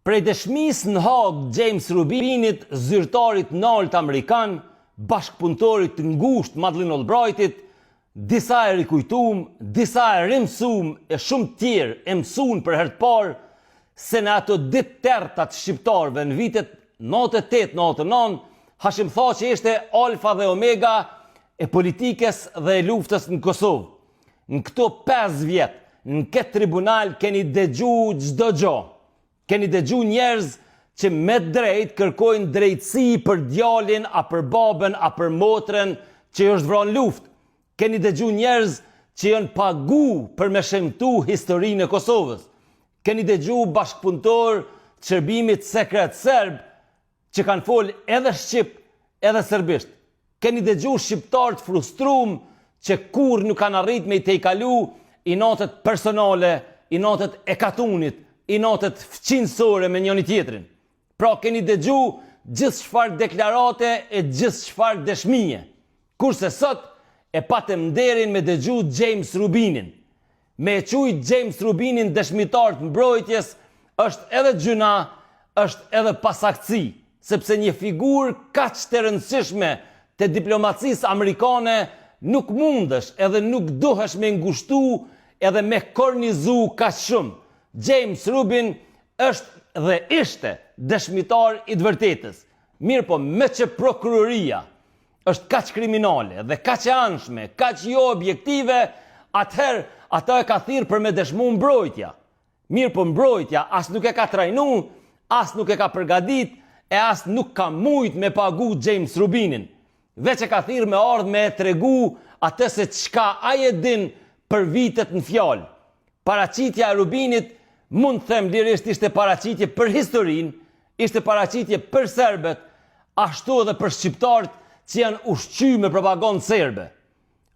Prej dëshmisë në Hagë James Rubinit, zyrtarit nalt amerikan, bashkëpunëtorit të ngushtë Madeleine Albrightit, disa e rikujtum, disa e rimësum e shumë tjerë e mësun për herë të parë se në ato ditë terta të shqiptarëve në vitet 98-99, Hashim Thaçi ishte alfa dhe omega e politikës dhe e luftës në Kosovë. Në këto 5 vjet, në këtë tribunal keni dëgju çdo gjë. Keni dëgju njerëz që me drejt kërkojnë drejtësi për djalin, a për babën, a për motrën që është vranë luftë. Keni dëgju njerëz që janë pagu për me shëmtu historinë e Kosovës. Keni dëgju bashkëpunëtor të shërbimit sekret serb që kanë folë edhe shqip edhe serbisht. Keni dëgju shqiptar të frustrum që kur nuk kanë arrit me i tejkalu i notet personale, i notet e katunit, i notet fqinësore me njëri tjetrin. Pra keni dëgju gjithë çfarë deklarate e gjithë çfarë dëshmije. Kurse sot e patëm nderin me dëgju James Rubinin. Me e quajt James Rubinin dëshmitar të mbrojtjes është edhe gjuna, është edhe pasaktësi, sepse një figurë kaq të rëndësishme të diplomacisë amerikane nuk mundesh edhe nuk duhesh me ngushtu edhe me kornizu kaq shumë. James Rubin është dhe ishte dëshmitar i të vërtetës. Mirë po me që prokuroria është kaq kriminale dhe kaq e anshme, kaq jo objektive, atëherë ata e ka thirrë për me dëshmu mbrojtja. Mirë po mbrojtja as nuk e ka trajnu, as nuk e ka përgadit, e as nuk ka mujt me pagu James Rubinin. Veç e ka thirrë me ardhë me e tregu atë se çka ai e din për vitet në fjalë. Paraqitja e Rubinit mund të them lirisht ishte paraqitje për historinë, ishte paraqitje për serbët, ashtu edhe për shqiptarët që janë ushqyer me propagandë serbe.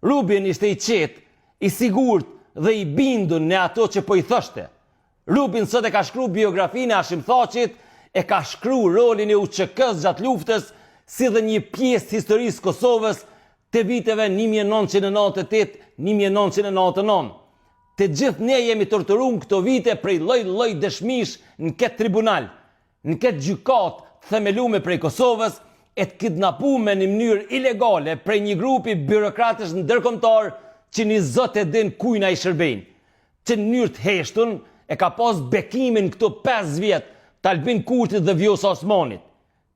Rubin ishte i qetë, i sigurt dhe i bindur në ato që po i thoshte. Rubin sot e ka shkruar biografinë e Hashim Thaçit, e ka shkruar rolin e UÇK-s gjatë luftës, si dhe një pjesë të historisë Kosovës të viteve 1998-1999. Të gjithë ne jemi torturuar këto vite prej lloj dëshmish në këtë tribunal, në këtë gjykatë themeluar prej Kosovës, e të kidnapuar në mënyrë ilegale prej një grupi birokratësh ndërkombëtar që një zot e din kujna i shërbejnë, që në mënyrë të heshtun e ka pas bekimin këto 5 vjet të Albin Kurtit dhe Vjosa Osmanit.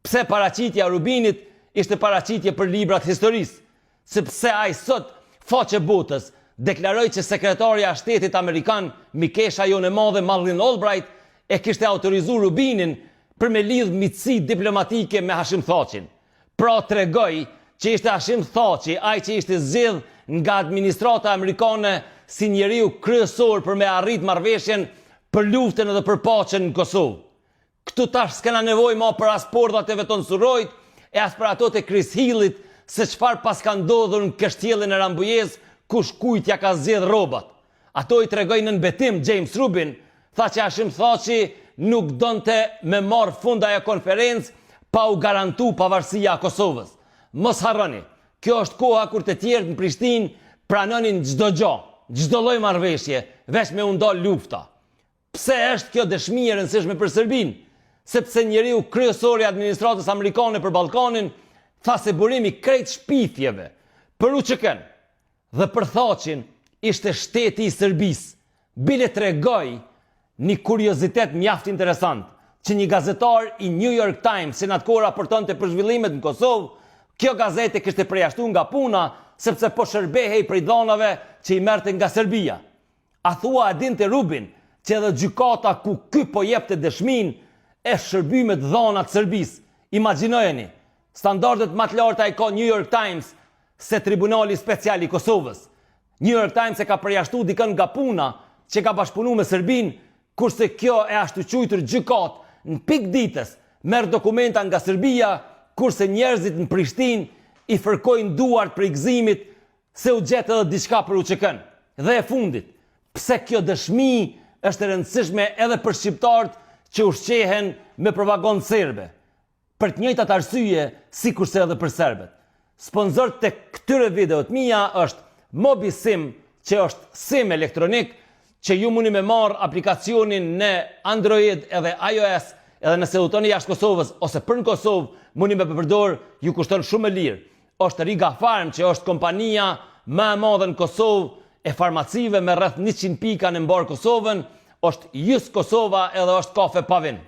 Pse paraqitja e Rubinit ishte paraqitje për librat historisë, sepse ai sot faqe botës deklaroi që sekretarja e shtetit amerikan Mikesha Jone Madhe Madeleine Albright e kishte autorizuar Rubinin për me lidh miqësi diplomatike me Hashim Thaçin. Pra tregoi që ishte Hashim Thaçi ai që ishte zgjedh nga administrata amerikane si njeriu kryesor për me arrit marrëveshjen për luftën edhe për paqen në Kosovë. Këtu tash s'kena nevojë më për as pordat e Veton Surrojt e as për ato të Chris Hillit se çfarë pas ka ndodhur në Kështjellën e Rambujez, kush kujt ja ka zgjedh rrobat. Ato i tregojnë në betim James Rubin, tha që Hashim Thaçi nuk donte me marr fund ajo konferencë pa u garantu pavarësia e Kosovës. Mos harroni, kjo është koha kur të tjerë në Prishtinë pranonin çdo gjë, çdo lloj marrëveshje, veç me u ndal lufta. Pse është kjo dëshmi e rëndësishme për Serbinë? Sepse njeriu kryesori i administratës amerikane për Ballkanin tha se burimi krejt shpifjeve për UÇK-n dhe për Thaçin ishte shteti i Serbisë. Bile tregoj një kuriozitet mjaft interesant, që një gazetar i New York Times që në atë kohë raportonte për zhvillimet në Kosovë, kjo gazete kishte përjashtuar nga puna sepse po shërbehej prej dhonave që i merrte nga Serbia. A thua e dinte Rubin që edhe gjykata ku ky po jepte dëshmin e shërbimet dhona të Serbisë. Imagjinojeni, standardet më të larta i ka New York Times se Tribunali Special i Kosovës. New York Times e ka përjashtuar dikën nga puna që ka bashkëpunuar me Serbinë, kurse kjo e ashtu quajtur gjykatë në pikë ditës merr dokumenta nga Serbia, kurse njerëzit në Prishtinë i fërkojnë duart për gëzimit se u gjet edhe diçka për UÇK-n. Dhe e fundit, pse kjo dëshmi është e rëndësishme edhe për shqiptarët që ushqehen me propagandë serbe? Për të njëjtat arsye sikurse edhe për serbët. Sponzor të këtyre videot mia është MobiSim, që është sim elektronik, që ju mundi me marrë aplikacionin në Android edhe iOS edhe nëse udhtoni jashtë Kosovës ose për në Kosovë, mundi me përdor, ju kushton shumë e lirë. Është Riga Farm, që është kompania më e madhe në Kosovë e farmacive me rreth 100 pika në mbar Kosovën, është Jus Kosova edhe është kafe Pavin.